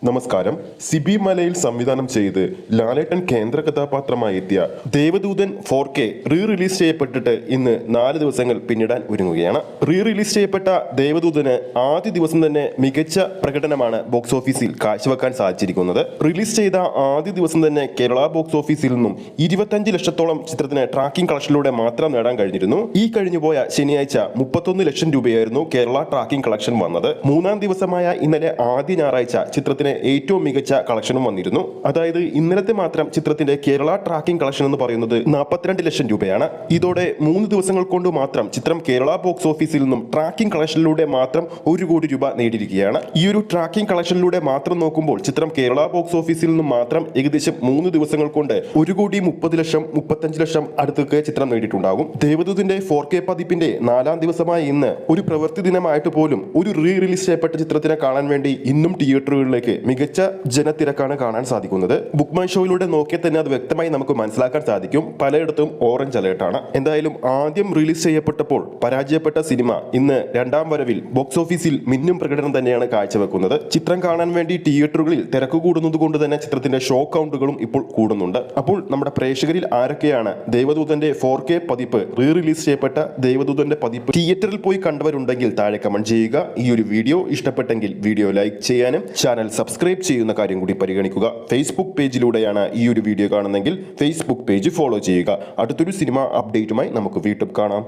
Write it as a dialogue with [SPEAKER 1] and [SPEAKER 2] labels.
[SPEAKER 1] നമസ്കാരം. സിബി മലയിൽ സംവിധാനം ചെയ്ത് ലാലേട്ടൻ കേന്ദ്ര കഥാപാത്രമായി എത്തിയ ദേവദൂതൻ 4K റിലീസ് ചെയ്യപ്പെട്ടിട്ട് ഇന്ന് 4 ദിവസങ്ങൾ പിന്നിടാൻ ഒരുങ്ങുകയാണ്. റിലീസ് ചെയ്യപ്പെട്ട ദേവദൂതന് ആദ്യ ദിവസം തന്നെ മികച്ച പ്രകടനമാണ് ബോക്സ് ഓഫീസിൽ കാഴ്ചവെക്കാൻ സാധിച്ചിരിക്കുന്നത്. റിലീസ് ചെയ്ത ആദ്യ ദിവസം തന്നെ കേരള ബോക്സ് ഓഫീസിൽ നിന്നും 25 ലക്ഷത്തോളം ചിത്രത്തിന് ട്രാക്കിംഗ് കളക്ഷനിലൂടെ മാത്രം നേടാൻ കഴിഞ്ഞിരുന്നു. ഈ കഴിഞ്ഞുപോയ ശനിയാഴ്ച 31 ലക്ഷം രൂപയായിരുന്നു കേരള ട്രാക്കിംഗ് കളക്ഷൻ വന്നത്. മൂന്നാം ദിവസമായ ഇന്നലെ ആദ്യ ഞായറാഴ്ച ചിത്രത്തിന് ഏറ്റവും മികച്ച കളക്ഷനും വന്നിരുന്നു. അതായത് ഇന്നലത്തെ മാത്രം ചിത്രത്തിന്റെ കേരള ട്രാക്കിംഗ് കളക്ഷൻ എന്ന് പറയുന്നത് 42 ലക്ഷം രൂപയാണ്. ഇതോടെ 3 ദിവസങ്ങൾ കൊണ്ട് മാത്രം ചിത്രം കേരള ബോക്സ് ഓഫീസിൽ നിന്നും ട്രാക്കിംഗ് കളക്ഷനിലൂടെ മാത്രം 1 കോടി രൂപ നേടിയിരിക്കുകയാണ്. ഈ ഒരു ട്രാക്കിംഗ് കളക്ഷനിലൂടെ മാത്രം നോക്കുമ്പോൾ ചിത്രം കേരള ബോക്സ് ഓഫീസിൽ നിന്നും മാത്രം ഏകദേശം 3 ദിവസങ്ങൾ കൊണ്ട് 1 കോടി 30 ലക്ഷം 35 ലക്ഷം അടുത്തൊക്കെ ചിത്രം നേടിയിട്ടുണ്ടാകും. ദേവദൂതന്റെ 4K പതിപ്പിന്റെ 4ാം ദിവസമായ ഇന്ന് ഒരു പ്രവൃത്തി ദിനമായിട്ട് പോലും ഒരു റിലീസ് ചെയ്യപ്പെട്ട ചിത്രത്തിനെ കാണാൻ വേണ്ടി ഇന്നും തിയേറ്ററുകളിലേക്ക് മികച്ച ജനത്തിരക്കാണ് കാണാൻ സാധിക്കുന്നത്. ബുക്ക് മൈ ഷോയിലൂടെ നോക്കിയാൽ തന്നെ അത് വ്യക്തമായി നമുക്ക് മനസ്സിലാക്കാൻ സാധിക്കും. പലയിടത്തും ഓറഞ്ച് അലേർട്ടാണ്. എന്തായാലും ആദ്യം റിലീസ് ചെയ്യപ്പെട്ടപ്പോൾ പരാജയപ്പെട്ട സിനിമ ഇന്ന് 2ാം വരവിൽ ബോക്സ് ഓഫീസിൽ മിന്നും പ്രകടനം തന്നെയാണ് കാഴ്ചവെക്കുന്നത്. ചിത്രം കാണാൻ വേണ്ടി തിയേറ്ററുകളിൽ തിരക്ക് കൂടുന്നത് കൊണ്ട് തന്നെ ചിത്രത്തിന്റെ ഷോ കൗണ്ടുകളും ഇപ്പോൾ കൂടുന്നുണ്ട്. അപ്പോൾ നമ്മുടെ പ്രേക്ഷകരിൽ ആരൊക്കെയാണ് ദേവദൂതന്റെ 4K പതിപ്പ് റിലീസ് ചെയ്യപ്പെട്ട ദേവദൂതന്റെ പതിപ്പ് തിയേറ്ററിൽ പോയി കണ്ടവരുണ്ടെങ്കിൽ താഴെ കമന്റ് ചെയ്യുക. ഈ ഒരു വീഡിയോ ഇഷ്ടപ്പെട്ടെങ്കിൽ വീഡിയോ ലൈക്ക് ചെയ്യാനും ചാനൽ സബ്സ്ക്രൈബ് ചെയ്യുന്ന കാര്യം കൂടി പരിഗണിക്കുക. ഫേസ്ബുക്ക് പേജിലൂടെയാണ് ഈ ഒരു വീഡിയോ കാണുന്നതെങ്കിൽ ഫേസ്ബുക്ക് പേജ് ഫോളോ ചെയ്യുക. അടുത്തൊരു സിനിമ അപ്ഡേറ്റുമായി നമുക്ക് വീണ്ടും കാണാം.